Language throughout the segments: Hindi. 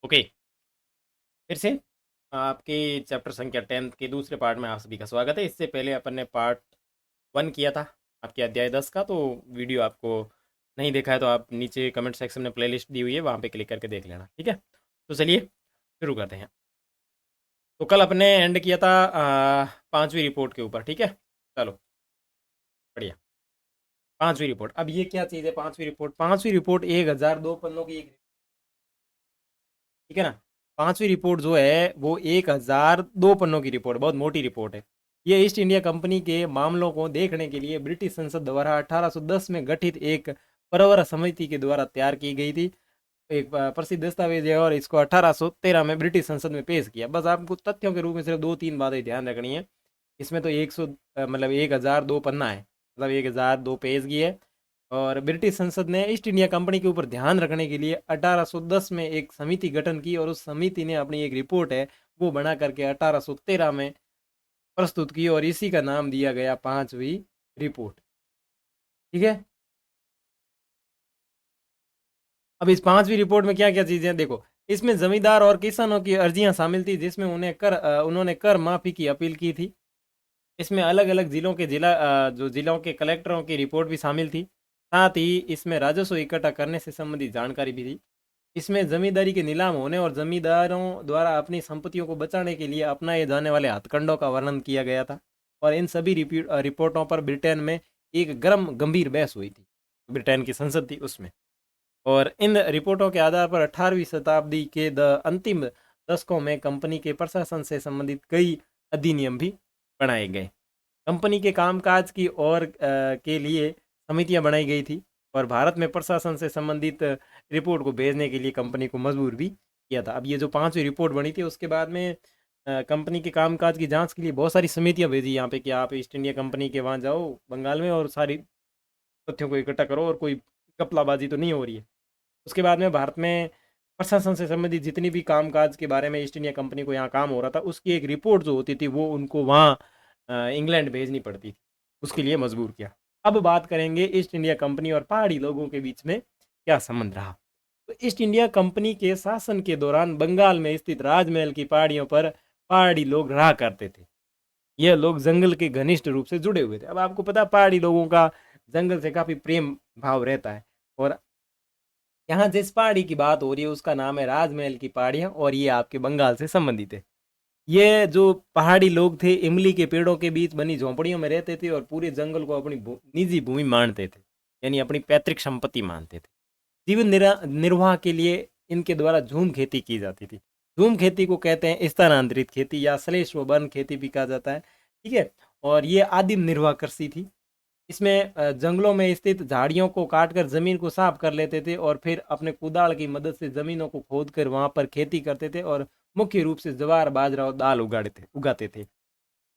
ओके। फिर से आपके चैप्टर संख्या 10th के दूसरे पार्ट में आप सभी का स्वागत है। इससे पहले अपन ने पार्ट 1 किया था आपके अध्याय 10 का। तो वीडियो आपको नहीं देखा है तो आप नीचे कमेंट सेक्शन में प्लेलिस्ट दी हुई है, वहाँ पे क्लिक करके देख लेना। ठीक है, तो चलिए शुरू करते हैं। तो कल अपने एंड किया था 5वीं रिपोर्ट के ऊपर। ठीक है, चलो बढ़िया। 5वीं रिपोर्ट, अब ये क्या चीज़ है? 5वीं रिपोर्ट 1002 पन्नों की एक, ठीक है ना। 5वीं रिपोर्ट जो है वो 1002 पन्नों की रिपोर्ट, बहुत मोटी रिपोर्ट है। ये ईस्ट इंडिया कंपनी के मामलों को देखने के लिए ब्रिटिश संसद द्वारा 1810 में गठित एक परवर समिति के द्वारा तैयार की गई थी। एक प्रसिद्ध दस्तावेज है और इसको 1813 में ब्रिटिश संसद में पेश किया। बस आपको तथ्यों के रूप में सिर्फ दो तीन बातें ध्यान रखनी है। इसमें तो 1002 पन्ना है, मतलब 1002 पेज की है। और ब्रिटिश संसद ने ईस्ट इंडिया कंपनी के ऊपर ध्यान रखने के लिए 1810 में एक समिति गठन की और उस समिति ने अपनी एक रिपोर्ट है वो बना करके 1813 में प्रस्तुत की और इसी का नाम दिया गया 5वीं रिपोर्ट। ठीक है, अब इस 5वीं रिपोर्ट में क्या क्या चीजें देखो। इसमें जमींदार और किसानों की अर्जियां शामिल थी जिसमें उन्होंने कर माफी की अपील की थी। इसमें अलग अलग जिलों के जो जिलों के कलेक्टरों की रिपोर्ट भी शामिल थी। साथ ही इसमें राजस्व इकट्ठा करने से संबंधित जानकारी भी थी। इसमें जमींदारी के नीलाम होने और जमींदारों द्वारा अपनी संपत्तियों को बचाने के लिए अपनाए जाने वाले हथकंडों का वर्णन किया गया था। और इन सभी रिपोर्टों पर ब्रिटेन में एक गंभीर बहस हुई थी। ब्रिटेन की संसद थी उसमें। और इन रिपोर्टों के आधार पर 18वीं शताब्दी के अंतिम दशकों में कंपनी के प्रशासन से संबंधित कई अधिनियम भी बनाए गए। कंपनी के कामकाज की के लिए समितियां बनाई गई थी और भारत में प्रशासन से संबंधित रिपोर्ट को भेजने के लिए कंपनी को मजबूर भी किया था। अब ये जो 5वीं रिपोर्ट बनी थी उसके बाद में कंपनी के कामकाज की जांच के लिए बहुत सारी समितियां भेजी यहाँ पे कि आप ईस्ट इंडिया कंपनी के वहाँ जाओ बंगाल में और सारी तथ्यों को इकट्ठा करो और कोई कपलाबाजी तो नहीं हो रही है। उसके बाद में भारत में प्रशासन से संबंधित जितनी भी कामकाज के बारे में ईस्ट इंडिया कंपनी को यहाँ काम हो रहा था उसकी एक रिपोर्ट जो होती थी वो उनको वहाँ इंग्लैंड भेजनी पड़ती थी। उसके लिए मजबूर किया। अब बात करेंगे ईस्ट इंडिया कंपनी और पहाड़ी लोगों के बीच में क्या संबंध रहा। तो ईस्ट इंडिया कंपनी के शासन के दौरान बंगाल में स्थित राजमहल की पहाड़ियों पर पहाड़ी लोग रहा करते थे। यह लोग जंगल के घनिष्ठ रूप से जुड़े हुए थे। अब आपको पता पहाड़ी लोगों का जंगल से काफी प्रेम भाव रहता है। और यहाँ जिस पहाड़ी की बात हो रही है उसका नाम है राजमहल की पहाड़ियाँ और ये आपके बंगाल से संबंधित है। ये जो पहाड़ी लोग थे इमली के पेड़ों के बीच बनी झोंपड़ियों में रहते थे और पूरे जंगल को अपनी निजी भूमि मानते थे, यानी अपनी पैतृक संपत्ति मानते थे। जीवन निर्वाह के लिए इनके द्वारा झूम खेती की जाती थी। झूम खेती को कहते हैं स्थानांतरित खेती या श्लेष व वन खेती भी कहा जाता है। ठीक है, और ये आदिम निर्वाह कृषि थी। इसमें जंगलों में स्थित झाड़ियों को काटकर जमीन को साफ कर लेते थे और फिर अपने कुदाल की मदद से जमीनों को खोद कर वहां पर खेती करते थे और मुख्य रूप से ज्वार बाजरा और दाल उगाते थे।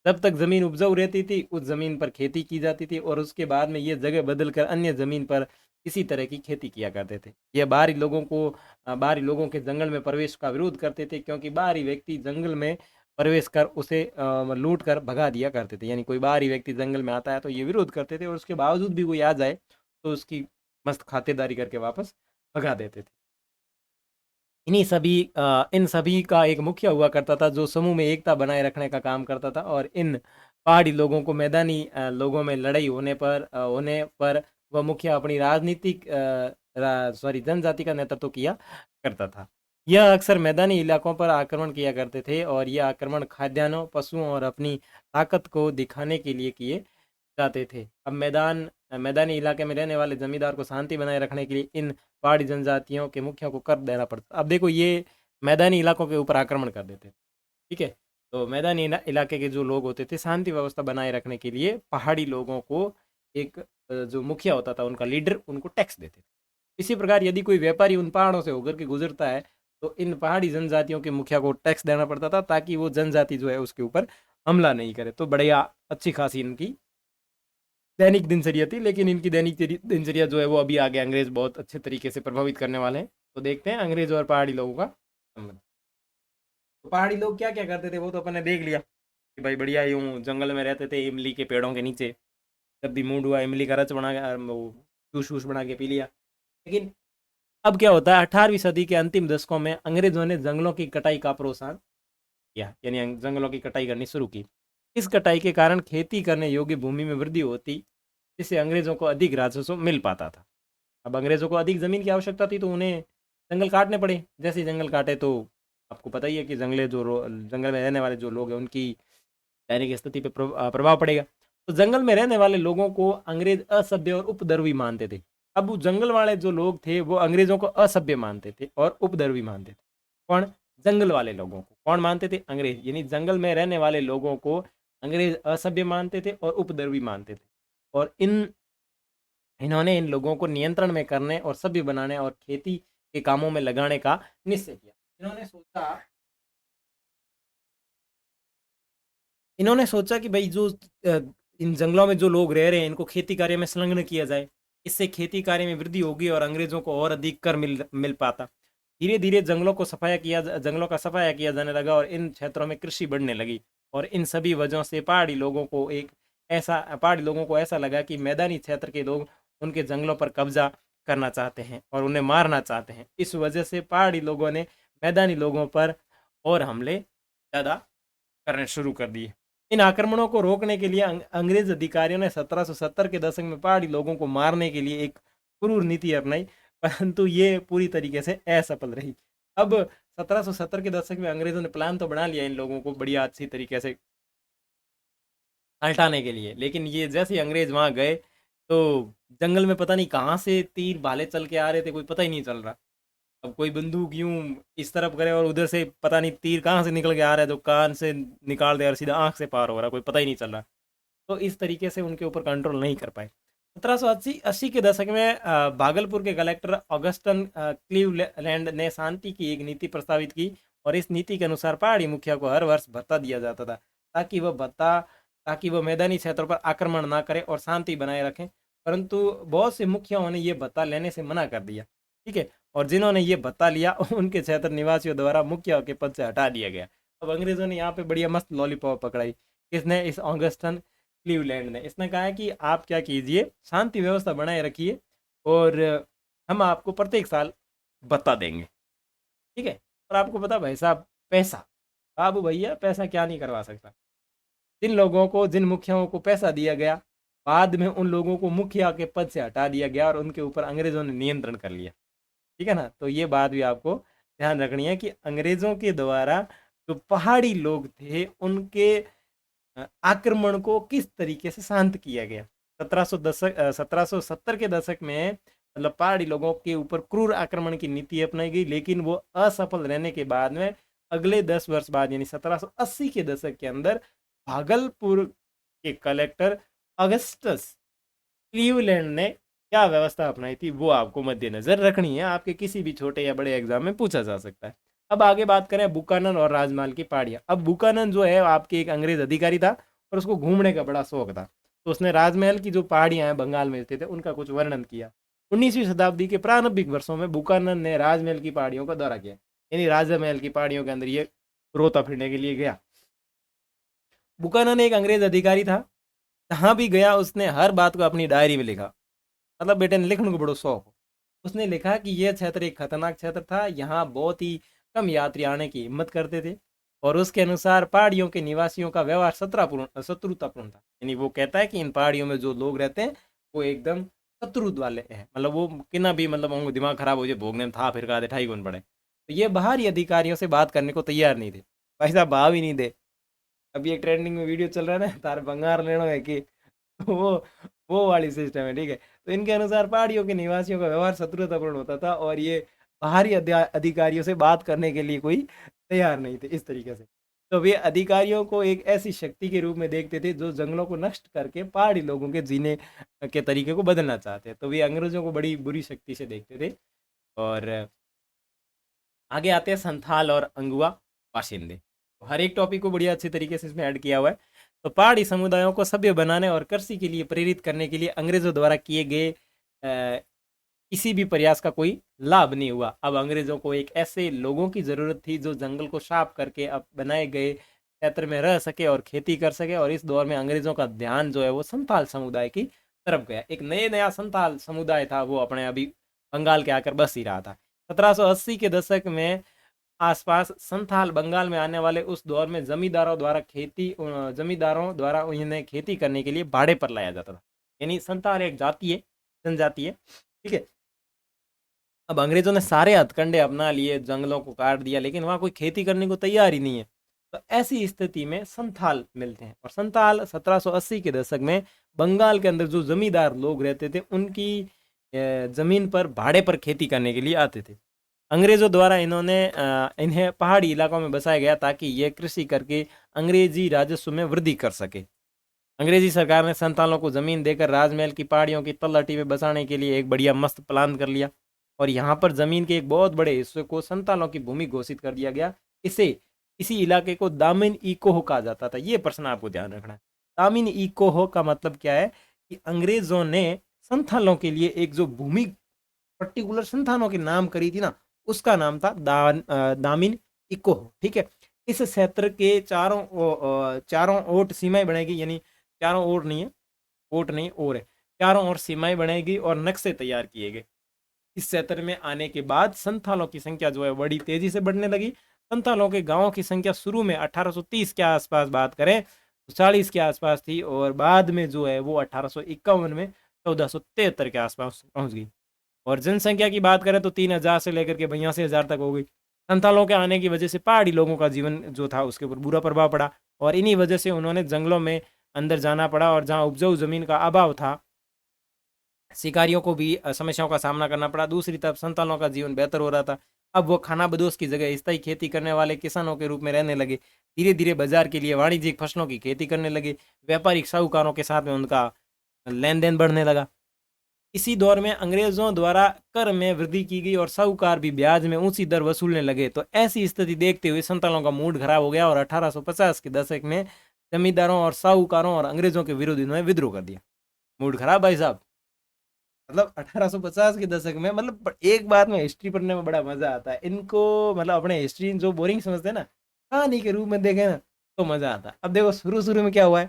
जब तक जमीन उपजाऊ रहती थी उस जमीन पर खेती की जाती थी और उसके बाद में ये जगह बदल कर अन्य जमीन पर इसी तरह की खेती किया करते थे। यह बाहरी लोगों के जंगल में प्रवेश का विरोध करते थे क्योंकि बाहरी व्यक्ति जंगल में प्रवेश कर उसे लूट कर भगा दिया करते थे। यानी कोई बाहरी व्यक्ति जंगल में आता है तो ये विरोध करते थे और उसके बावजूद भी कोई आ जाए तो उसकी मस्त खातेदारी करके वापस भगा देते थे। इन सभी का एक मुखिया हुआ करता था जो समूह में एकता बनाए रखने का काम करता था। और इन पहाड़ी लोगों को मैदानी लोगों में लड़ाई होने पर वह मुखिया अपनी जनजाति का नेतृत्व किया करता था। यह अक्सर मैदानी इलाकों पर आक्रमण किया करते थे और यह आक्रमण खाद्यान्नों पशुओं और अपनी ताकत को दिखाने के लिए किए जाते थे। अब मैदानी इलाके में रहने वाले जमींदार को शांति बनाए रखने के लिए इन पहाड़ी जनजातियों के मुखिया को कर देना पड़ता। अब देखो ये मैदानी इलाकों के ऊपर आक्रमण कर देते। ठीक है, तो मैदानी इलाके के जो लोग होते थे शांति व्यवस्था बनाए रखने के लिए पहाड़ी लोगों को एक जो मुखिया होता था उनका लीडर उनको टैक्स देते थे। इसी प्रकार यदि कोई व्यापारी उन पहाड़ों से होकर के गुजरता है तो इन पहाड़ी जनजातियों के मुखिया को टैक्स देना पड़ता था ताकि वो जनजाति जो है उसके ऊपर हमला नहीं करे। तो बढ़िया अच्छी खासी इनकी दैनिक दिनचर्या थी। लेकिन इनकी दिनचर्या जो है वो अभी आगे अंग्रेज बहुत अच्छे तरीके से प्रभावित करने वाले हैं। तो देखते हैं अंग्रेज और पहाड़ी लोगों का संबंध। तो पहाड़ी लोग क्या क्या करते थे वो तो अपन ने देख लिया कि भाई बढ़िया यूं जंगल में रहते थे इमली के पेड़ों के नीचे। जब भी मूड हुआ इमली का रस बना के वो जूस वूस बना के पी लिया। लेकिन अब क्या होता है, 18वीं सदी के अंतिम दशकों में अंग्रेजों ने जंगलों की कटाई का प्रोत्साहन किया, यानी जंगलों की कटाई करनी शुरू की। इस कटाई के कारण खेती करने योग्य भूमि में वृद्धि होती, जिससे अंग्रेजों को अधिक राजस्व मिल पाता था। अब अंग्रेजों को अधिक जमीन की आवश्यकता थी, तो उन्हें जंगल काटने पड़े। जैसे ही जंगल काटे तो आपको पता ही है कि जंगल में रहने वाले जो लोग हैं उनकी दैनिक स्थिति पे प्रभाव पड़ेगा। तो जंगल में रहने वाले लोगों को अंग्रेज असभ्य और उपद्रवी मानते थे। अब वो जंगल वाले जो लोग थे वो अंग्रेजों को असभ्य मानते थे और उपद्रवी मानते थे। कौन? जंगल वाले लोगों को कौन मानते थे? अंग्रेज। यानी जंगल में रहने वाले लोगों को अंग्रेज असभ्य मानते थे और उपद्रवी मानते थे। और इन्होंने इन लोगों को नियंत्रण में करने और सभ्य बनाने और खेती के कामों में लगाने का निश्चय किया। इन्होंने सोचा कि भाई जो इन जंगलों में जो लोग रह रहे हैं इनको खेती कार्य में संलग्न किया जाए। इससे खेती कार्य में वृद्धि होगी और अंग्रेजों को और अधिक कर मिल मिल पाता। धीरे धीरे जंगलों का सफाया किया जाने लगा और इन क्षेत्रों में कृषि बढ़ने लगी। और इन सभी वजहों से पहाड़ी लोगों को ऐसा लगा कि मैदानी क्षेत्र के लोग उनके जंगलों पर कब्जा करना चाहते हैं और उन्हें मारना चाहते हैं। इस वजह से पहाड़ी लोगों ने मैदानी लोगों पर और हमले ज़्यादा करने शुरू कर दिए। इन आक्रमणों को रोकने के लिए अंग्रेज अधिकारियों ने 1770 के दशक में पहाड़ी लोगों को मारने के लिए एक क्रूर नीति अपनाई, परंतु ये पूरी तरीके से असफल रही। अब 1770 के दशक में अंग्रेजों ने प्लान तो बना लिया इन लोगों को बढ़िया अच्छी तरीके से हटाने के लिए, लेकिन ये जैसे ही अंग्रेज वहां गए तो जंगल में पता नहीं कहाँ से तीर भाले चल के आ रहे थे, कोई पता ही नहीं चल रहा। अब कोई बंदूक यूं इस तरफ करे और उधर से पता नहीं तीर कहाँ से निकल के आ रहा है, तो कान से निकाल दे और सीधा आंख से पार हो रहा, कोई पता ही नहीं चल रहा। तो इस तरीके से उनके ऊपर कंट्रोल नहीं कर पाए। 1780 के दशक में भागलपुर के कलेक्टर ऑगस्टन क्लीवलैंड ने शांति की एक नीति प्रस्तावित की और इस नीति के अनुसार पहाड़ी मुखिया को हर वर्ष भत्ता दिया जाता था, ताकि वह मैदानी क्षेत्रों पर आक्रमण ना करे और शांति बनाए रखें। परंतु बहुत से मुखियाओं ने ये भत्ता लेने से मना कर दिया। ठीक है। और जिन्होंने ये भत्ता लिया उनके क्षेत्र निवासियों द्वारा मुखिया के पद से हटा दिया गया। अब अंग्रेजों ने यहाँ पे बढ़िया मस्त लॉलीपॉप पकड़ाई। किसने? इस ऑगस्टन क्लीवलैंड ने। इसने कहा है कि आप क्या कीजिए, शांति व्यवस्था बनाए रखिए और हम आपको प्रत्येक साल भत्ता देंगे। ठीक है। और आपको पता भाई साहब, पैसा, बाबू भैया पैसा क्या नहीं करवा सकता। जिन मुखियाओं को पैसा दिया गया, बाद में उन लोगों को मुखिया के पद से हटा दिया गया और उनके ऊपर अंग्रेजों ने नियंत्रण कर लिया। ठीक है ना। तो ये बात भी आपको ध्यान रखनी है कि अंग्रेजों के द्वारा जो पहाड़ी लोग थे उनके आक्रमण को किस तरीके से शांत किया गया। 1770 के दशक में मतलब पहाड़ी लोगों के ऊपर क्रूर आक्रमण की नीति अपनाई गई, लेकिन वो असफल रहने के बाद में अगले 10 वर्ष बाद यानी 1780 के दशक के अंदर भागलपुर के कलेक्टर अगस्टस क्लीवलैंड ने क्या व्यवस्था अपनाई थी वो आपको मद्देनजर रखनी है। आपके किसी भी छोटे या बड़े एग्जाम में पूछा जा सकता है। अब आगे बात करें बुकानन और राजमहल की पहाड़ियाँ। अब बुकानन जो है आपके एक अंग्रेज अधिकारी था और उसको घूमने का बड़ा शौक था। तो उसने राजमहल की जो पहाड़ियाँ हैं बंगाल में स्थित है उनका कुछ वर्णन किया। 19वीं शताब्दी के प्रारंभिक वर्षों में बुकानन ने राजमहल की पहाड़ियों का दौरा किया, यानी राजमहल की पहाड़ियों के अंदर ये रोता फिरने के लिए गया। बुकानन एक अंग्रेज अधिकारी था। जहाँ भी गया उसने हर बात को अपनी डायरी में लिखा। मतलब बेटे ने लिखने को बड़ो शौक हो। उसने लिखा कि यह क्षेत्र एक खतरनाक क्षेत्र था, यहाँ बहुत ही कम यात्री आने की हिम्मत करते थे और उसके अनुसार पहाड़ियों के निवासियों का व्यवहार शत्रुतापूर्ण था। यानी वो कहता है कि इन पहाड़ियों में जो लोग रहते हैं वो एकदम शत्रु वाले हैं, मतलब वो कितना भी मतलब उनको दिमाग खराब हो जाए भोगने में था फिर का ठाई गुन पड़े। तो ये बाहरी अधिकारियों से बात करने को तैयार नहीं थे। भाई साहब भाव ही नहीं दे। अभी एक ट्रेंडिंग में वीडियो चल रहा है ना, तार बंगार लेना है कि वो वो वाली सिस्टम है। ठीक है। तो इनके अनुसार पहाड़ियों के निवासियों का व्यवहार शत्रुतापूर्ण होता था और ये बाहरी अधिकारियों से बात करने के लिए कोई तैयार नहीं थे इस तरीके से। तो वे अधिकारियों को एक ऐसी शक्ति के रूप में देखते थे जो जंगलों को नष्ट करके पहाड़ी लोगों के जीने के तरीके को बदलना चाहते हैं। तो वे अंग्रेजों को बड़ी बुरी शक्ति से देखते थे। और आगे आते हैं संथाल और अंगुआ बाशिंदे। हर एक टॉपिक को बढ़िया अच्छी तरीके से इसमें ऐड किया हुआ है। तो पहाड़ी समुदायों को सभ्य बनाने और कृषि के लिए प्रेरित करने के लिए अंग्रेजों द्वारा किए गए किसी भी प्रयास का कोई लाभ नहीं हुआ। अब अंग्रेजों को एक ऐसे लोगों की जरूरत थी जो जंगल को साफ करके अब बनाए गए क्षेत्र में रह सके और खेती कर सके। और इस दौर में अंग्रेजों का ध्यान जो है वो संथाल समुदाय की तरफ गया। एक नया संथाल समुदाय था, वो अपने अभी बंगाल के आकर बस ही रहा था। 1780 के दशक में आसपास संथाल बंगाल में आने वाले उस दौर में जमींदारों द्वारा उन्हें खेती करने के लिए भाड़े पर लाया जाता था। यानी संथाल एक जाति है, जनजाति है, ठीक है। अब अंग्रेजों ने सारे हथकंडे अपना लिए, जंगलों को काट दिया, लेकिन वहां कोई खेती करने को तैयार ही नहीं है। तो ऐसी स्थिति में संथाल मिलते हैं, और संथाल 1780 के दशक में बंगाल के अंदर जो जमींदार लोग रहते थे उनकी जमीन पर भाड़े पर खेती करने के लिए आते थे। अंग्रेजों द्वारा इन्हें पहाड़ी इलाकों में बसाया गया ताकि ये कृषि करके अंग्रेजी राजस्व में वृद्धि कर सके। अंग्रेजी सरकार ने संतालों को जमीन देकर राजमहल की पहाड़ियों की तलहटी में बसाने के लिए एक बढ़िया मस्त प्लान कर लिया, और यहाँ पर जमीन के एक बहुत बड़े हिस्से को संतालों की भूमि घोषित कर दिया गया। इसी इलाके को दामिन इकोह कहा जाता था। ये प्रश्न आपको ध्यान रखना है। दामिन इकोह का मतलब क्या है कि अंग्रेजों ने संथालों के लिए एक जो भूमि पर्टिकुलर संथानों के नाम करी थी ना, उसका नाम था दामिन इकोह, ठीक है। इस क्षेत्र के चारों ओर सीमाएं बनेगी, यानी चारों ओर नहीं है, ओट नहीं ओर है, चारों ओर सीमाएं बनेगी और नक्शे तैयार किए गए। इस क्षेत्र में आने के बाद संथालों की संख्या जो है बड़ी तेजी से बढ़ने लगी। संथालों के गांवों की संख्या शुरू में 1830 के आसपास बात करें तो 40 के आसपास थी, और बाद में जो है वो 1851 में 1473 के आसपास पहुंच गई। और जनसंख्या की बात करें तो 3000 से लेकर के 82,000 तक हो गई। संथालों के आने की वजह से पहाड़ी लोगों का जीवन जो था उसके ऊपर बुरा प्रभाव पड़ा, और इन्हीं वजह से उन्होंने जंगलों में अंदर जाना पड़ा, और जहाँ उपजाऊ जमीन का अभाव था शिकारियों को भी समस्याओं का सामना करना पड़ा। दूसरी तरफ संतालों का जीवन बेहतर हो रहा था। अब वो खाना बदोश की जगह स्थायी खेती करने वाले किसानों के रूप में रहने लगे। धीरे धीरे बाजार के लिए वाणिज्यिक फसलों की खेती करने लगे। व्यापारिक साहूकारों के साथ में उनका लेन देन बढ़ने लगा। इसी दौर में अंग्रेजों द्वारा कर में वृद्धि की गई और साहूकार भी ब्याज में ऊंची दर वसूलने लगे। तो ऐसी स्थिति देखते हुए संतालों का मूड खराब हो गया, और 1850 के दशक में जमींदारों और साहूकारों और अंग्रेजों के विरोध इन्होंने विद्रोह कर दिया। मूड खराब भाई साहब, मतलब 1850 के दशक में, मतलब एक बात में हिस्ट्री पढ़ने में बड़ा मजा आता है इनको, मतलब अपने हिस्ट्री जो बोरिंग समझते हैं ना, कहानी के रूप में देखे ना तो मजा आता है। अब देखो शुरू शुरू में क्या हुआ है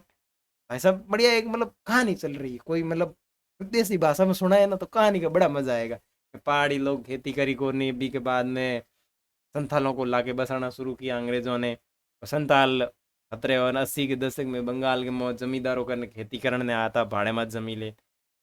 भाई साहब, बढ़िया एक मतलब कहानी चल रही है, कोई मतलब देसी भाषा में सुना है ना तो कहानी का बड़ा मजा आएगा। पहाड़ी लोग खेती करी को भी के बाद में संथालों को लाके बसाना शुरू किया अंग्रेजों ने। संथाल 1780 के दशक में बंगाल के जमींदारों का खेती करने आया था, भाड़े मत जमीले।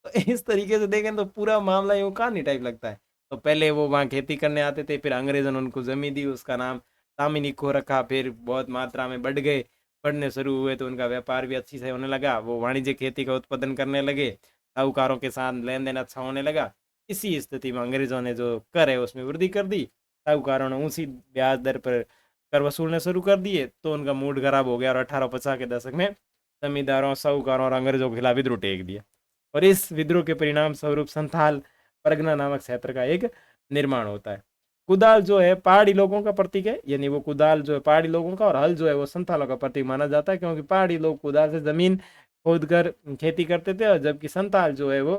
तो इस तरीके से देखें तो पूरा मामला यूँ कहानी टाइप लगता है। तो पहले वो वहाँ खेती करने आते थे, फिर अंग्रेजों ने उनको जमीन दी, उसका नाम दामिनी को रखा, फिर बहुत मात्रा में बढ़ गए, बढ़ने शुरू हुए तो उनका व्यापार भी अच्छी से होने लगा। वो वाणिज्य खेती का उत्पादन करने लगे, साहूकारों के साथ लेन देन अच्छा होने लगा। इसी स्थिति में अंग्रेजों ने जो कर है उसमें वृद्धि कर दी, साहूकारों ने ऊंची ब्याज दर पर कर वसूलने शुरू कर दिए, तो उनका मूड खराब हो गया और 1850 के दशक में जमींदारों, साहूकारों और अंग्रेजों के खिलाफ विद्रोह टेक दिया। और इस विद्रोह के परिणाम स्वरूप संथाल परगना नामक क्षेत्र का एक निर्माण होता है। कुदाल जो है पहाड़ी लोगों का प्रतीक है, यानी वो कुदाल जो है पहाड़ी लोगों का, और हल जो है वो संथालों का प्रतीक माना जाता है, क्योंकि पहाड़ी लोग कुदाल से जमीन खोद कर खेती करते थे, और जबकि संथाल जो है वो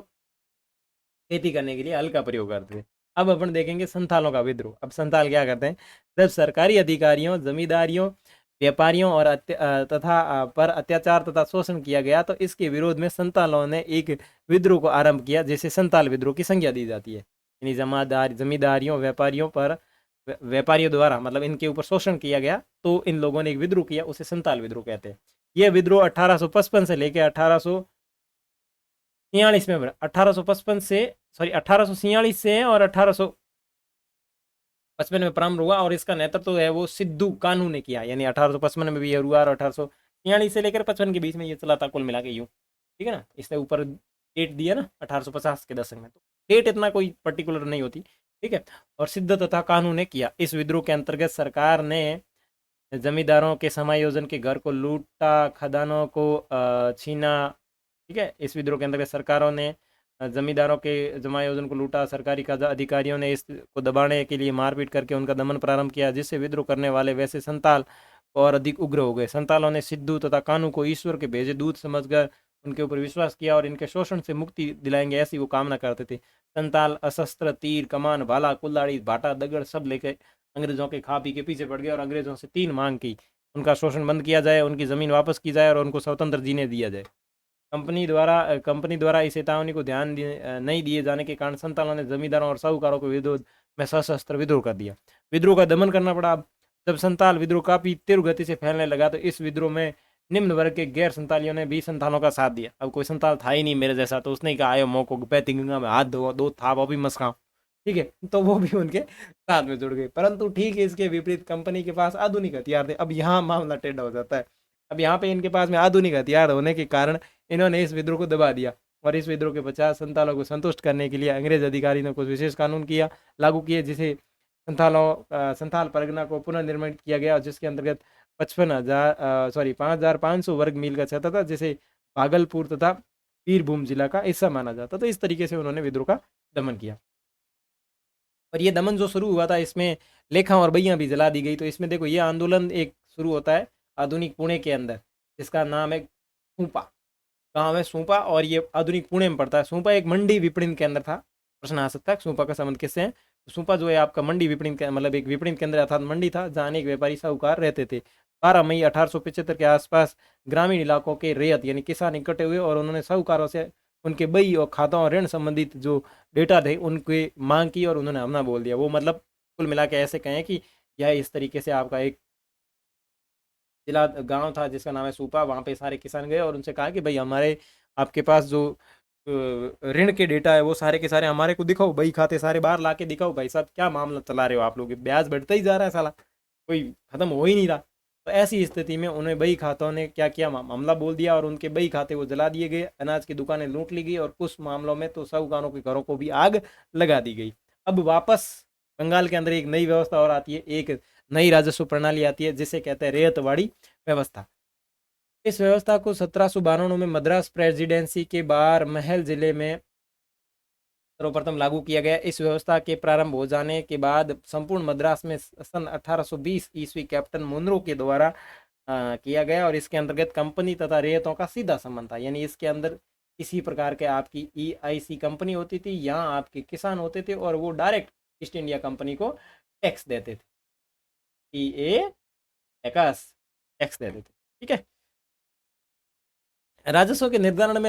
खेती करने के लिए हल का प्रयोग करते थे। अब अपन देखेंगे संथालों का विद्रोह। अब संथाल क्या करते हैं, जब सरकारी अधिकारियों, जमींदारियों, व्यापारियों और पर अत्याचार तथा शोषण किया गया, तो इसके विरोध में संथालों ने एक विद्रोह को आरंभ किया, जिसे संथाल विद्रोह की संज्ञा दी जाती है। यानी जमींदारियों, व्यापारियों द्वारा मतलब इनके ऊपर शोषण किया गया, तो इन लोगों ने एक विद्रोह किया, उसे संथाल विद्रोह कहते हैं। यह विद्रोह 1855 से लेकर 1846 में 1855 से 1846 से और 1855 में प्रारंभ हुआ, और इसका नेतृत्व तो है वो सिद्धू कान्हू ने किया। यानी 1855 में भी ये हुआ, और 1846 से लेकर 55 के बीच में ये चला था, कुल मिला के यूँ, ठीक है ना। इसने ऊपर डेट दिया ना 1850 के दशक में, तो डेट इतना कोई पर्टिकुलर नहीं होती, ठीक है। और सिद्ध तथा कान्हू ने किया। इस विद्रोह के अंतर्गत सरकार ने जमींदारों के समायोजन के घर को लूटा, खदानों को छीना, ठीक है। इस विद्रोह के अंतर्गत सरकारों ने जमींदारों के जमायोजन को लूटा, सरकारी अधिकारियों ने इसको दबाने के लिए मारपीट करके उनका दमन प्रारंभ किया, जिससे विद्रोह करने वाले वैसे संताल और अधिक उग्र हो गए। संतालों ने सिद्धू तथा कानू को ईश्वर के भेजे दूत समझकर उनके ऊपर विश्वास किया, और इनके शोषण से मुक्ति दिलाएंगे ऐसी वो कामना करते थे। संताल अशस्त्र तीर, कमान, भाला, कुल्हाड़ी, भाटा, दगड़ सब लेकर अंग्रेजों के खा पी के पीछे पड़ गए, और अंग्रेजों से 3 मांग की: उनका शोषण बंद किया जाए, उनकी जमीन वापस की जाए, और उनको स्वतंत्र जीने दिया जाए। कंपनी द्वारा इस चेतावनी को नहीं दिए जाने के कारण संतालों ने जमींदारों और साहूकारों के विरोध में सशस्त्र विद्रोह कर दिया। विद्रोह का दमन करना पड़ा। अब जब संताल विद्रोह काफी तीव्र गति से फैलने लगा तो इस विद्रोह में निम्न वर्ग के गैर संतालियों ने भी संतालों का साथ दिया। अब कोई संताल था ही नहीं मेरे जैसा, तो उसने कहा आयो मौको पैती गंगा में हाथ धो दो था वो भी मस्काओ, ठीक है, तो वो भी उनके साथ में जुड़ गए। परंतु ठीक है, इसके विपरीत कंपनी के पास आधुनिक हथियार थे। अब यहाँ मामला टेढ़ा हो जाता है। अब यहाँ पे इनके पास में आधुनिक हथियार होने के कारण इन्होंने इस विद्रोह को दबा दिया और इस विद्रोह के 50 संतालों को संतुष्ट करने के लिए अंग्रेज अधिकारी ने कुछ विशेष कानून लागू किए, जिसे संथाल परगना को पुनर्निर्माण किया गया, जिसके अंतर्गत 5,500 वर्ग मील का क्षेत्र था, जिसे भागलपुर तथा बीरभूम जिला का हिस्सा माना जाता। तो इस तरीके से उन्होंने विद्रोह का दमन किया। और ये दमन जो शुरू हुआ था, इसमें लेखा और बइया भी जला दी गई। तो इसमें देखो, ये आंदोलन एक शुरू होता है आधुनिक पुणे के अंदर, जिसका नाम है सूपा, गाँव है सूपा, और ये आधुनिक पुणे में पड़ता है। सूपा एक मंडी विपणन के अंदर था। प्रश्न आ सकता है सूपा का संबंध किससे है। तो सूपा जो है आपका मंडी विपणन के मतलब एक विपणन केंद्र अर्थात मंडी था, जहाँ अनेक व्यापारी साहूकार रहते थे। 12 मई 1875 के आसपास ग्रामीण इलाकों के रेयत यानी किसान इकट्ठे हुए और उन्होंने साहूकारों से उनके बही और खातों और ऋण संबंधित जो डेटा थे उनकी मांग की और उन्होंने हमला बोल दिया। वो मतलब कुल मिला के ऐसे कहें कि यह इस तरीके से आपका एक जिला गांव था जिसका नाम है सूपा। वहाँ पे सारे किसान गए और उनसे कहा कि भाई हमारे आपके पास जो ऋण के डेटा है वो सारे के सारे हमारे को दिखाओ, बही खाते सारे बाहर ला के दिखाओ। भाई साहब क्या मामला चला रहे हो आप लोग, ब्याज बढ़ता ही जा रहा है साला, कोई खत्म हो ही नहीं रहा। तो ऐसी स्थिति में उन्हें बही खातों ने क्या किया, मामला बोल दिया और उनके बही खाते वो जला दिए गए, अनाज की दुकानें लूट ली गई और कुछ मामलों में तो साहूकारों के घरों को भी आग लगा दी गई। अब वापस बंगाल के अंदर एक नई व्यवस्था और आती है, एक नई राजस्व प्रणाली आती है जिसे कहते हैं रेयतवाड़ी व्यवस्था। इस व्यवस्था को 1792 में मद्रास प्रेसिडेंसी के बाहर महल जिले में सर्वप्रथम लागू किया गया। इस व्यवस्था के प्रारंभ हो जाने के बाद संपूर्ण मद्रास में सन 1820 ईस्वी कैप्टन मुनरो के द्वारा किया गया और इसके अंतर्गत कंपनी तथा रेयतों का सीधा संबंध था। यानी इसके अंदर किसी प्रकार के आपकी EIC कंपनी होती थी, यहाँ आपके किसान होते थे और वो डायरेक्ट ईस्ट इंडिया कंपनी को टैक्स देते थे, टैक्स देते थे, ठीक है। राजस्व के निर्धारण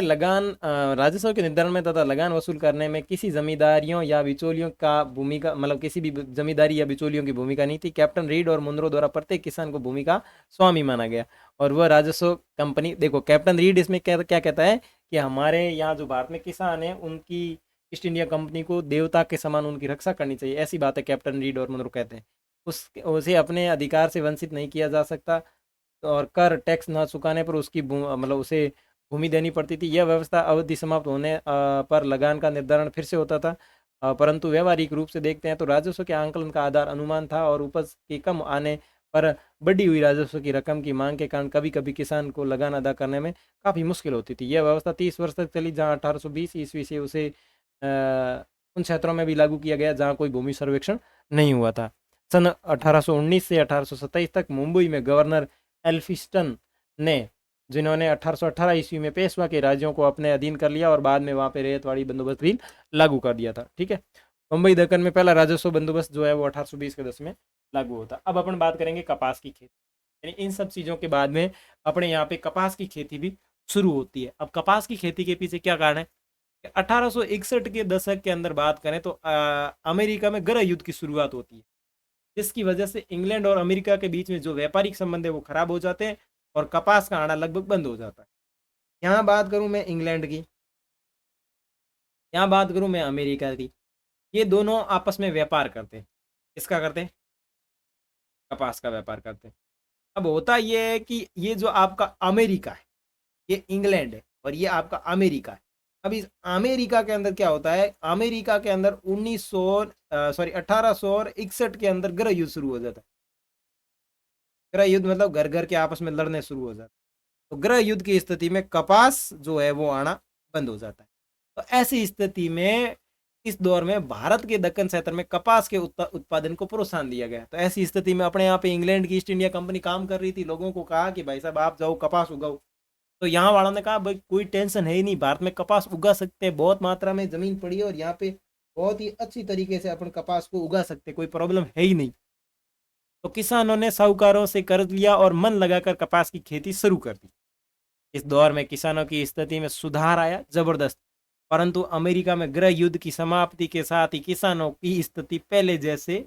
में तथा लगान वसूल करने में किसी जमींदारियों या बिचौलियों का भूमिका मतलब किसी भी जमींदारी या बिचौलियों की भूमिका नहीं थी। कैप्टन रीड और मुनरो द्वारा प्रत्येक किसान को भूमि का स्वामी माना गया और वह राजस्व कंपनी, देखो कैप्टन रीड इसमें क्या कहता है कि हमारे यहाँ जो भारत में किसान है उनकी ईस्ट इंडिया कंपनी को देवता के समान उनकी रक्षा करनी चाहिए, ऐसी बात है कैप्टन रीड और मुनरो कहते हैं। उसे अपने अधिकार से वंचित नहीं किया जा सकता और कर टैक्स न चुकाने पर उसकी मतलब उसे भूमि देनी पड़ती थी। यह व्यवस्था अवधि समाप्त होने पर लगान का निर्धारण फिर से होता था, परंतु व्यवहारिक रूप से देखते हैं तो राजस्व के आंकलन का आधार अनुमान था और उपज के कम आने पर बढ़ी हुई राजस्व की रकम की मांग के कारण कभी कभी किसान को लगान अदा करने में काफ़ी मुश्किल होती थी। यह व्यवस्था 30 वर्ष तक चली, जहाँ 1820 ईस्वी से उसे उन क्षेत्रों में भी लागू किया गया जहाँ कोई भूमि सर्वेक्षण नहीं हुआ था। सन 1819 से 1827 तक मुंबई में गवर्नर एल्फिस्टन ने, जिन्होंने 1818 ईस्वी में पेशवा के राज्यों को अपने अधीन कर लिया और बाद में वहाँ पे रेतवाड़ी बंदोबस्त भी लागू कर दिया था, ठीक है। मुंबई दक्कन में पहला राजस्व बंदोबस्त जो है वो 1820 के दशक में लागू होता। अब अपन बात करेंगे कपास की खेती, यानी इन सब चीज़ों के बाद में अपने यहाँ पे कपास की खेती भी शुरू होती है। अब कपास की खेती के पीछे क्या कारण है, 1861 के दशक के अंदर बात करें तो अमेरिका में गृह युद्ध की शुरुआत होती है, जिसकी वजह से इंग्लैंड और अमेरिका के बीच में जो व्यापारिक संबंध है वो खराब हो जाते हैं और कपास का आना लगभग बंद हो जाता है। यहाँ बात करूं मैं इंग्लैंड की, यहाँ बात करूं मैं अमेरिका की, ये दोनों आपस में व्यापार करते हैं। किसका करते हैं, कपास का व्यापार करते हैं। अब होता ये है कि ये जो आपका अमेरिका है, ये इंग्लैंड है और ये आपका अमेरिका है। अब इस अमेरिका के अंदर क्या होता है, अमेरिका के अंदर 1861 के अंदर गृह युद्ध शुरू हो जाता है। गृह युद्ध मतलब घर घर के आपस में लड़ने शुरू हो जाते, तो गृह युद्ध की स्थिति में कपास जो है वो आना बंद हो जाता है। तो ऐसी स्थिति में इस दौर में भारत के दक्कन क्षेत्र में कपास के उत्पादन को प्रोत्साहन दिया गया। तो ऐसी स्थिति में अपने यहाँ पे इंग्लैंड की ईस्ट इंडिया कंपनी काम कर रही थी, लोगों को कहा कि भाई साहब आप जाओ कपास उगाओ। तो यहाँ वालों ने कहा भाई कोई टेंशन है ही नहीं, भारत में कपास उगा सकते हैं, बहुत मात्रा में जमीन पड़ी है और यहाँ पे बहुत ही अच्छी तरीके से अपन कपास को उगा सकते, कोई प्रॉब्लम है ही नहीं। तो किसानों ने साहूकारों से कर्ज लिया और मन लगाकर कपास की खेती शुरू कर दी। इस दौर में किसानों की स्थिति में सुधार आया जबरदस्त, परंतु अमेरिका में गृह युद्ध की समाप्ति के साथ ही किसानों की स्थिति पहले जैसे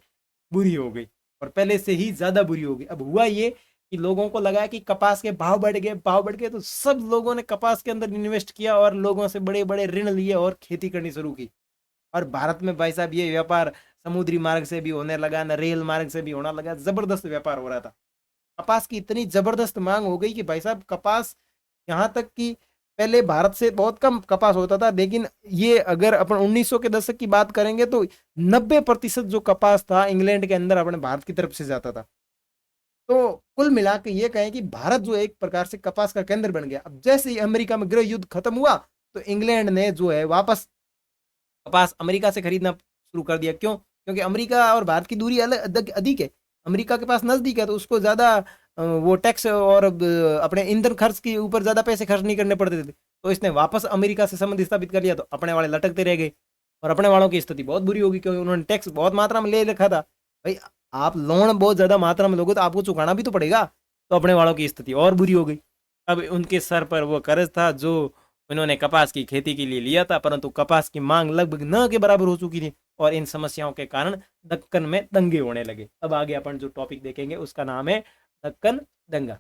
बुरी हो गई, और पहले से ही ज्यादा बुरी हो गई। अब हुआ ये कि लोगों को लगा कि कपास के भाव बढ़ गए, तो सब लोगों ने कपास के अंदर इन्वेस्ट किया और लोगों से बड़े बड़े ऋण लिए और खेती करनी शुरू की। और भारत में भाई साहब ये व्यापार समुद्री मार्ग से भी होने लगा, न रेल मार्ग से भी होने लगा, जबरदस्त व्यापार हो रहा था। कपास की इतनी जबरदस्त मांग हो गई कि भाई साहब कपास, यहाँ तक कि पहले भारत से बहुत कम कपास होता था, लेकिन ये अगर अपन 1900 के दशक की बात करेंगे तो 90% जो कपास था इंग्लैंड के अंदर अपने भारत की तरफ से जाता था। तो कुल मिला के ये कहें कि भारत जो एक प्रकार से कपास का केंद्र बन गया। अब जैसे ही अमेरिका में गृह युद्ध खत्म हुआ तो इंग्लैंड ने जो है वापस कपास अमेरिका से खरीदना शुरू कर दिया। क्यों? क्योंकि अमेरिका और भारत की दूरी अलग अधिक है, अमेरिका के पास नजदीक है, तो उसको ज्यादा वो टैक्स और अपने ईंधन खर्च के ऊपर ज्यादा पैसे खर्च नहीं करने पड़ते थे। तो इसने वापस अमेरिका से संबंध स्थापित कर लिया, तो अपने वाले लटकते रह गए और अपने वालों की स्थिति बहुत बुरी होगी, क्योंकि उन्होंने टैक्स बहुत मात्रा में ले रखा था। भाई आप लोन बहुत ज्यादा मात्रा में लोगे तो आपको चुकाना भी तो पड़ेगा, तो अपने वालों की स्थिति और बुरी हो गई। अब उनके सर पर वो कर्ज था जो उन्होंने कपास की खेती के लिए लिया था, परंतु कपास की मांग लगभग न के बराबर हो चुकी थी और इन समस्याओं के कारण दक्कन में दंगे होने लगे। अब आगे अपन जो टॉपिक देखेंगे उसका नाम है दक्कन दंगा।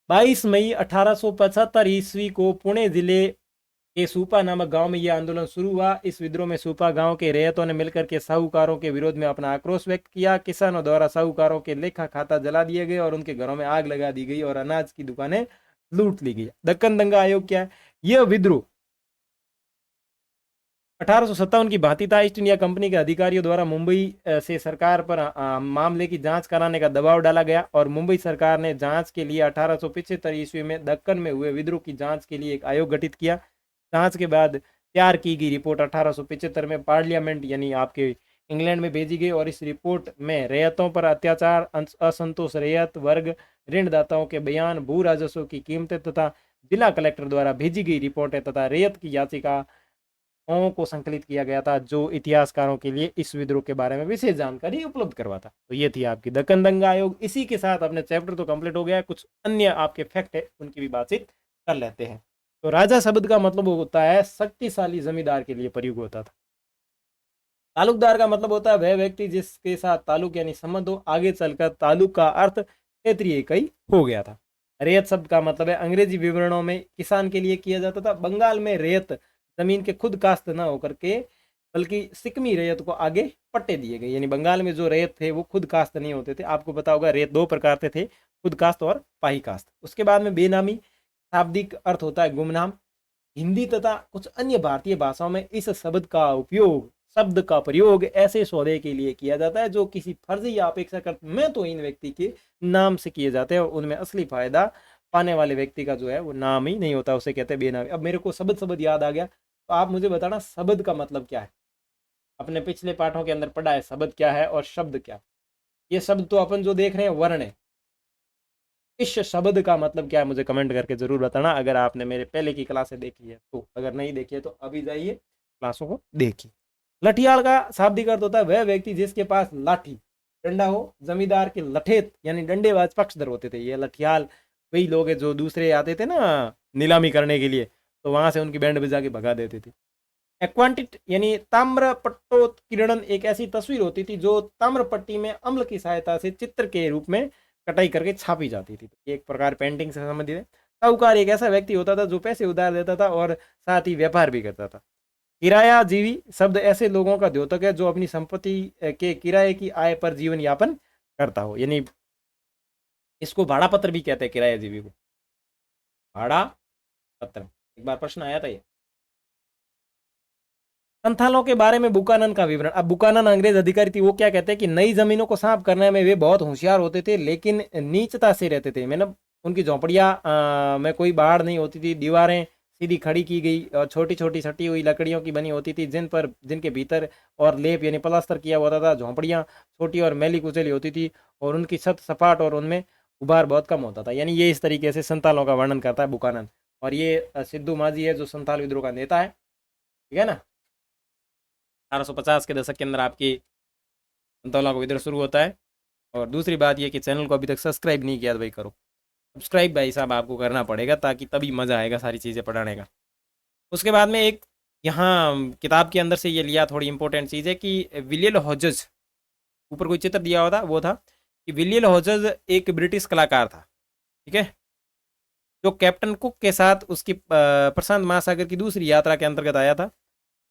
22 मई 1875 ईस्वी को पुणे जिले के सूपा नामक गांव में यह आंदोलन शुरू हुआ। इस विद्रोह में सूपा गांव के रैयतों ने मिलकर के साहूकारों के विरोध में अपना आक्रोश व्यक्त किया। किसानों द्वारा साहूकारों के लेखा खाता जला दिए गए और उनके घरों में आग लगा दी गई और अनाज की दुकानें लूट ली गई। दक्कन दंगा आयोग क्या है? यह विद्रोह 1857 की भांति था। ईस्ट इंडिया कंपनी के अधिकारियों द्वारा मुंबई से सरकार पर मामले की जांच कराने का दबाव डाला गया और मुंबई सरकार ने जांच के लिए 1875 ईस्वी में दक्कन में हुए विद्रोह की जांच के लिए एक आयोग गठित किया। जांच के बाद तैयार की गई रिपोर्ट 1875 में पार्लियामेंट यानी आपके इंग्लैंड में भेजी गई और इस रिपोर्ट में रैयतों पर अत्याचार, असंतोष रैयत वर्ग, ऋणदाताओं के बयान, भू राजस्व की कीमतें तथा जिला कलेक्टर द्वारा भेजी गई रिपोर्टें तथा रैयत की याचिका को संकलित किया गया था, जो इतिहासकारों के लिए इस विद्रोह के बारे में विशेष जानकारी उपलब्ध करवाता। तो ये थी आपकी दक्कन दंगा आयोग। इसी के साथ अपने चैप्टर तो कंप्लीट हो गया, कुछ अन्य आपके फैक्ट है उनकी भी बातचीत कर लेते हैं। तो राजा शब्द का मतलब होता है शक्तिशाली जमींदार के लिए प्रयोग होता था। तालुकदार का मतलब होता है वह व्यक्ति जिसके साथ तालुक यानी संबंध हो। आगे चलकर तालुक का अर्थ क्षेत्रीय इकाई हो गया था। रैयत शब्द का मतलब है अंग्रेजी विवरणों में किसान के लिए किया जाता था। बंगाल में रैयत जमीन के खुद काश्त न होकर के बल्कि सिकमी रैयत को आगे पट्टे दिए गए, यानी बंगाल में जो रैयत थे वो खुद काश्त नहीं होते थे। आपको पता होगा रैयत दो प्रकार के थे, खुद काश्त और पाही काश्त। उसके बाद में बेनामी, शाब्दिक अर्थ होता है गुमनाम। हिंदी तथा कुछ अन्य भारतीय भाषाओं में इस शब्द का प्रयोग ऐसे सौदे के लिए किया जाता है जो किसी फर्जी या अपेक्षाकृत महत्वहीन व्यक्ति के नाम से किए जाते हैं और उनमें असली फायदा पाने वाले व्यक्ति का जो है वो नाम ही नहीं होता, उसे कहते हैं बेनामी। अब मेरे को शब्द याद आ गया, तो आप मुझे बताना शब्द का मतलब क्या है। अपने पिछले पाठों के अंदर पढ़ा है शब्द क्या है और शब्द क्या। ये शब्द तो अपन जो देख रहे हैं वर्ण है, इस शब्द का मतलब क्या है मुझे कमेंट करके जरूर बताना, अगर आपने मेरे पहले की क्लासें देखी है तो। अगर नहीं देखी है तो अभी जाइए क्लासों को देखिए। लठियाल का शाब्दिक अर्थ होता है वह व्यक्ति जिसके पास लाठी डंडा हो। जमींदार के लठेत यानी डंडेबाज पक्षधर होते थे। ये लठियाल वही लोग हैं जो दूसरे आते थे ना नीलामी करने के लिए, तो वहां से उनकी बैंड बजा के भगा देते थे। एक्वांटिट यानी ताम्र पट्टोत्कीर्णन एक ऐसी तस्वीर होती थी जो ताम्र पट्टी में अम्ल की सहायता से चित्र के रूप में कटाई करके छापी जाती थी। एक प्रकार पेंटिंग से संबंधित है। साहूकार एक ऐसा व्यक्ति होता था जो पैसे उधार देता था और साथ ही व्यापार भी करता था। किरायाजीवी शब्द ऐसे लोगों का द्योतक है जो अपनी संपत्ति के किराए की आय पर जीवन यापन करता हो, यानी इसको भाड़ा पत्र भी कहते हैं किरायाजीवी को, भाड़ा पत्र। एक बार प्रश्न आया था ये। संथालों के बारे में बुकानन का विवरण। अब बुकानन अंग्रेज अधिकारी थी, वो क्या कहते हैं कि नई जमीनों को साफ करने में वे बहुत होशियार होते थे लेकिन नीचता से रहते थे। मतलब उनकी झोंपड़ियां में कोई बाढ़ नहीं होती थी, दीवारें सीधी खड़ी की गई और छोटी छोटी सटी हुई लकड़ियों की बनी होती थी जिनके भीतर और लेप यानी प्लास्टर किया होता था। झोंपड़ियां छोटी और मैली कुचली होती थी और उनकी छत सपाट और उनमें उभार बहुत कम होता था। यानी ये इस तरीके से संथालों का वर्णन करता है बुकानन। और ये सिद्धू माझी है जो संथाल विद्रोह का नेता है, ठीक है ना। 1850 के दशक के अंदर आपकी संथालों का विद्रोह शुरू होता है। और दूसरी बात यह कि चैनल को अभी तक सब्सक्राइब नहीं किया तो भाई करो। सब्सक्राइब भाई साहब आपको करना पड़ेगा, ताकि तभी मज़ा आएगा सारी चीज़ें पढ़ाने का। उसके बाद में एक यहाँ किताब के अंदर से ये लिया, थोड़ी इंपॉर्टेंट चीज़ है कि विलियम हॉजज, ऊपर कोई चित्र दिया हुआ था, वो था कि विलियम हॉजज एक ब्रिटिश कलाकार था, ठीक है, जो कैप्टन कुक के साथ उसकी प्रशांत महासागर की दूसरी यात्रा के अंतर्गत आया था,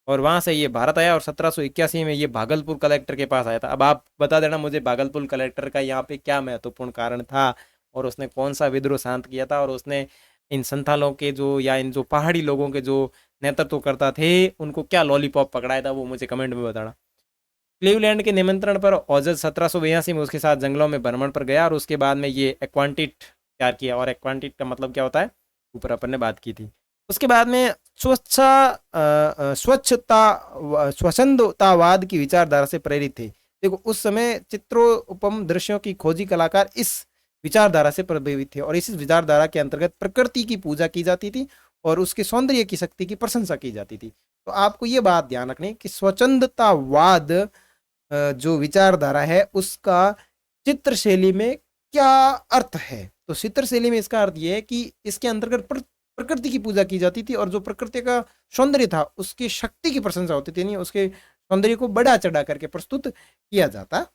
और वहाँ से ये भारत आया और 1781 में ये भागलपुर कलेक्टर के पास आया था। अब आप बता देना मुझे, भागलपुर कलेक्टर का यहाँ पे क्या महत्वपूर्ण कारण था, और उसने कौन सा विद्रोह शांत किया था, और उसने इन संथालों के जो, या इन जो पहाड़ी लोगों के जो नेतृत्व करता थे, उनको क्या लॉलीपॉप पकड़ाया था, वो मुझे कमेंट में बताना। क्लीवलैंड के निमंत्रण पर औजज 1782 में उसके साथ जंगलों में भ्रमण पर गया, और उसके बाद में ये एक्वांटिट तैयार किया। और एक्वांटिट का मतलब क्या होता है, ऊपर अपन ने बात की थी। उसके बाद में स्वच्छंदतावाद की विचारधारा से प्रेरित थे। देखो उस समय चित्रोपम दृश्यों की खोजी कलाकार इस विचारधारा से प्रभावित थे, और इस विचारधारा के अंतर्गत प्रकृति की पूजा की जाती थी और उसके सौंदर्य की शक्ति की प्रशंसा की जाती थी। तो आपको ये बात ध्यान रखनी कि स्वच्छंदतावाद जो विचारधारा है उसका चित्रशैली में क्या अर्थ है। तो चित्रशैली में इसका अर्थ ये है कि इसके अंतर्गत प्रकृति की पूजा की जाती थी, और जो प्रकृति का सौंदर्य था उसकी शक्ति की प्रशंसा होती थी, नहीं उसके सौंदर्य को बढ़ा चढ़ा करके प्रस्तुत किया जाता।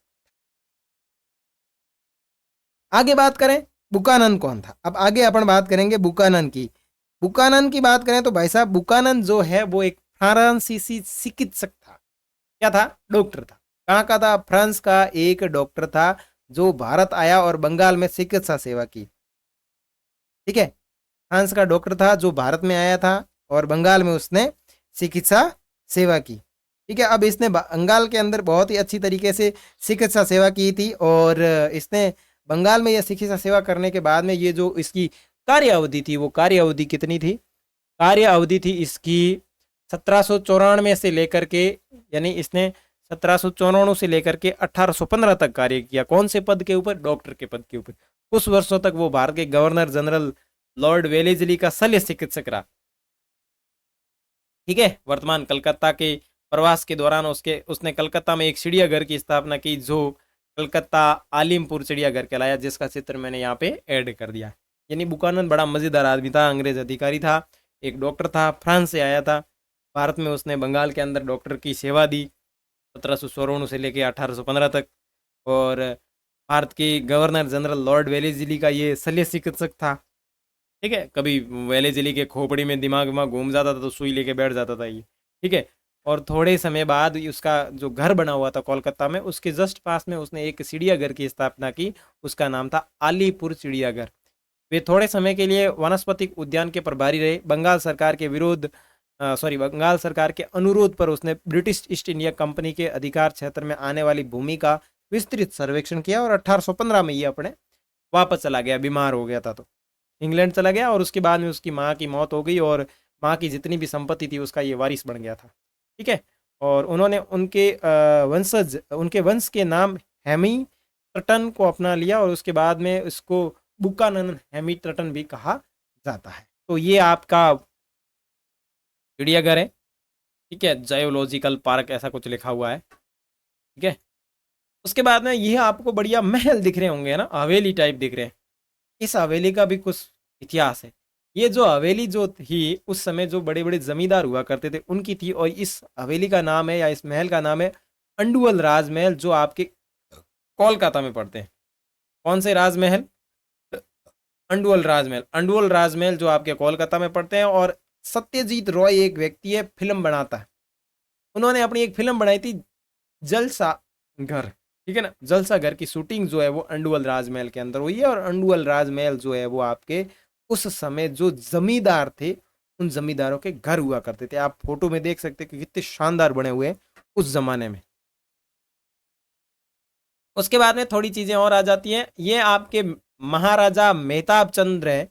आगे बात करें बुकानन कौन था। अब आगे अपन बात करेंगे बुकानन की। बुकानन की बात करें तो भाई साहब बुकानन जो है वो एक फ्रांसीसी चिकित्सक था। क्या था, डॉक्टर था। कहाँ का था, फ्रांस का एक डॉक्टर था जो भारत आया और बंगाल में चिकित्सा सेवा की। ठीक है, फ्रांस का डॉक्टर था जो भारत में आया था और बंगाल में उसने चिकित्सा सेवा की। ठीक है, अब इसने बंगाल के अंदर बहुत ही अच्छी तरीके से चिकित्सा सेवा की थी, और इसने बंगाल में यह चिकित्सा सेवा करने के बाद में ये जो इसकी कार्य अवधि थी, वो कार्य अवधि कितनी थी, कार्य अवधि थी इसकी 1794 से लेकर के, यानी इसने 1794 से लेकर के 1815 तक कार्य किया। कौन से पद के ऊपर, डॉक्टर के पद के ऊपर। कुछ वर्षों तक वो भारत के गवर्नर जनरल लॉर्ड वेलेजली का शल्य चिकित्सक रहा। ठीक है, वर्तमान कलकत्ता के प्रवास के दौरान उसने कलकत्ता में एक चिड़ियाघर की स्थापना की, जो कलकत्ता आलिमपुर चिड़ियाघर कहलाया, जिसका चित्र मैंने यहाँ पे ऐड कर दिया। यानी बुकानन बड़ा मजेदार आदमी था, अंग्रेज अधिकारी था, एक डॉक्टर था, फ्रांस से आया था, भारत में उसने बंगाल के अंदर डॉक्टर की सेवा दी 1794 से लेकर 1815 तक, और भारत के गवर्नर जनरल लॉर्ड वेलेजली का ये शल्य चिकित्सक था। ठीक है, कभी वेलेजली के खोपड़ी में दिमाग में घूम जाता था तो सुई लेके बैठ जाता था ये। ठीक है, और थोड़े समय बाद उसका जो घर बना हुआ था कोलकाता में, उसके जस्ट पास में उसने एक चिड़ियाघर की स्थापना की, उसका नाम था आलीपुर चिड़ियाघर। वे थोड़े समय के लिए वनस्पतिक उद्यान के प्रभारी रहे। बंगाल सरकार के बंगाल सरकार के अनुरोध पर उसने ब्रिटिश ईस्ट इंडिया कंपनी के अधिकार क्षेत्र में आने वाली भूमि का विस्तृत सर्वेक्षण किया, और 1815 में ये अपने वापस चला गया, बीमार हो गया था तो इंग्लैंड चला गया, और उसके बाद में उसकी माँ की मौत हो गई, और माँ की जितनी भी संपत्ति थी उसका ये वारिस बन गया था। ठीक है, और उन्होंने उनके वंश के नाम हैमिल्टन को अपना लिया, और उसके बाद में इसको बुकानन हैमिल्टन भी कहा जाता है। तो ये आपका चिड़ियाघर है। ठीक है, जयोलॉजिकल पार्क ऐसा कुछ लिखा हुआ है। ठीक है, उसके बाद में ये आपको बढ़िया महल दिख रहे होंगे ना, हवेली टाइप दिख रहे हैं। इस हवेली का भी कुछ इतिहास है। ये जो हवेली जो थी उस समय जो बड़े बड़े जमींदार हुआ करते थे उनकी थी, और इस हवेली का नाम है या इस महल का नाम है अंडुअल राजमहल, जो आपके कोलकाता में पड़ते हैं। कौन से राजमहल, अंडुअल राजमहल। अंडुअल राजमहल जो आपके कोलकाता में पड़ते हैं। और सत्यजीत रॉय एक व्यक्ति है, फिल्म बनाता है, उन्होंने अपनी एक फिल्म बनाई थी जलसा घर। ठीक है ना, जलसा घर की शूटिंग जो है वो अंडुअल राजमहल के अंदर हुई है, और अंडुअल राजमहल जो है वो आपके उस समय जो जमींदार थे उन जमींदारों के घर हुआ करते थे। आप फोटो में देख सकते हैं कि कितने शानदार बने हुए हैं उस जमाने में। उसके बाद में थोड़ी चीजें और आ जाती हैं। ये आपके महाराजा मेहताब चंद्र है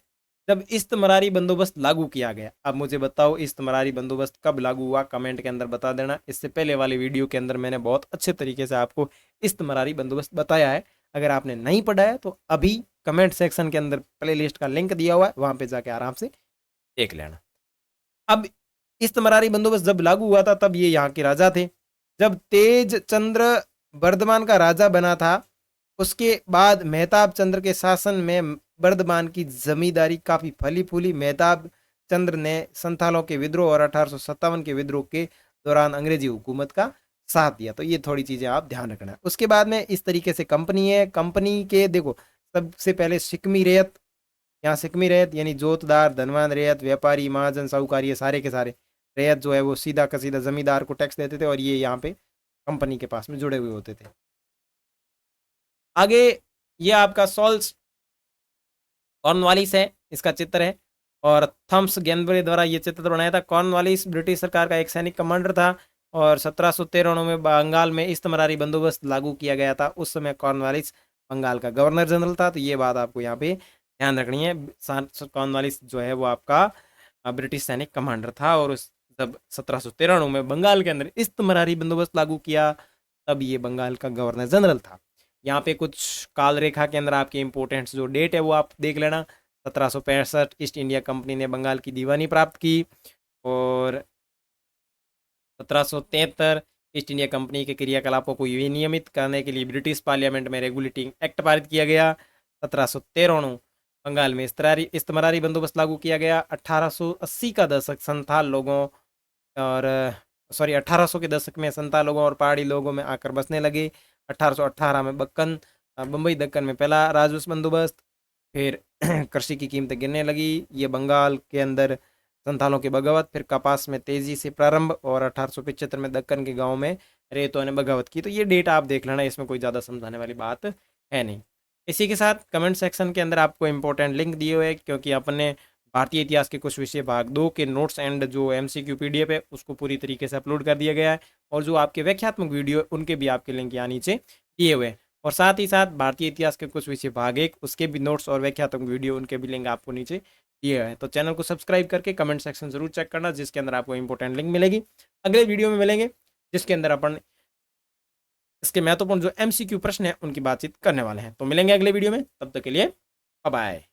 जब इस्तमरारी बंदोबस्त लागू किया गया। अब मुझे बताओ इस्तमरारी बंदोबस्त कब लागू हुआ, कमेंट के अंदर बता देना। इससे पहले वाले वीडियो के अंदर मैंने बहुत अच्छे तरीके से आपको इस्तमरारी बंदोबस्त बताया है। अगर आपने नहीं पढ़ा है तो अभी कमेंट सेक्शन के अंदर प्लेलिस्ट का लिंक दिया हुआ है, वहां पे जाके आराम से देख लेना। अब इस्तमरारी बंदोबस्त जब लागू हुआ था तब ये यहाँ के राजा थे। जब तेज चंद्र वर्धमान का राजा बना था उसके बाद मेहताब चंद्र के शासन में बर्दमान की जमींदारी काफी फली फूली। मेहताब चंद्र ने संथालों के विद्रोह और 1857 के विद्रोह के दौरान अंग्रेजी हुकूमत का साथ दिया। तो ये थोड़ी चीजें आप ध्यान रखना। उसके बाद में इस तरीके से कंपनी है। कंपनी के देखो सबसे पहले सिकमी रेत, यहाँ सिकमी रेत यानी जोतदार, धनवान रेत, व्यापारी, महाजन, साहूकार, ये सारे के सारे रेत जो है वो सीधा का सीधा जमींदार को टैक्स देते थे और ये यहाँ पे कंपनी के पास में जुड़े हुए होते थे। आगे ये आपका सॉल्स कॉर्नवालिस है, इसका चित्र है और थम्स गैनबरे द्वारा ये चित्र बनाया था। कॉर्नवालिस ब्रिटिश सरकार का एक सैनिक कमांडर था और 1793 में बंगाल में इस्तमरारी बंदोबस्त लागू किया गया था। उस समय कॉर्नवालिस बंगाल का गवर्नर जनरल था। तो ये बात आपको यहाँ पे ध्यान रखनी है। कॉर्नवालिस जो है वो आपका ब्रिटिश सैनिक कमांडर था और उस जब 1793 में बंगाल के अंदर इस्तमरारी बंदोबस्त लागू किया तब ये बंगाल का गवर्नर जनरल था। यहाँ पे कुछ काल रेखा के अंदर आपके इंपोर्टेंट जो डेट है वो आप देख लेना। 1765 ईस्ट इंडिया कंपनी ने बंगाल की दीवानी प्राप्त की और 1773 ईस्ट इंडिया कंपनी के क्रियाकलापों को विनियमित करने के लिए ब्रिटिश पार्लियामेंट में रेगुलेटिंग एक्ट पारित किया गया। 1793 बंगाल में इस्तमरारी बंदोबस्त लागू किया गया। 1880 का दशक संथाल लोगों और 1800 के दशक में संथाल लोगों और पहाड़ी लोगों में आकर बसने लगे। 1818 में बम्बई दक्कन में पहला राजस्व बंदोबस्त। फिर कृषि की कीमतें गिरने लगी। ये बंगाल के अंदर संथालों की बगावत, फिर कपास में तेजी से प्रारंभ और 1875 में दक्कन के गांव में रेतों ने बगावत की। तो ये डेट आप देख लेना, इसमें कोई ज़्यादा समझाने वाली बात है नहीं। इसी के साथ कमेंट सेक्शन के अंदर आपको इंपॉर्टेंट लिंक दिए हुए क्योंकि अपने भारतीय इतिहास के कुछ विषय भाग 2 के नोट्स एंड जो MCQ PDF है उसको पूरी तरीके से अपलोड कर दिया गया है और जो आपके व्याख्यात्मक वीडियो उनके भी आपके लिंक यहाँ नीचे दिए हुए हैं। और साथ ही साथ भारतीय इतिहास के कुछ विषय भाग 1 उसके भी नोट्स और व्याख्यात्मक वीडियो उनके भी लिंक आपको नीचे दिए हुए हैं। तो चैनल को सब्सक्राइब करके कमेंट सेक्शन जरूर चेक करना जिसके अंदर आपको इंपॉर्टेंट लिंक मिलेगी। अगले वीडियो में मिलेंगे जिसके अंदर अपन इसके महत्वपूर्ण जो MCQ प्रश्न है उनकी बातचीत करने वाले हैं। तो मिलेंगे अगले वीडियो में, तब तक के लिए बाय बाय।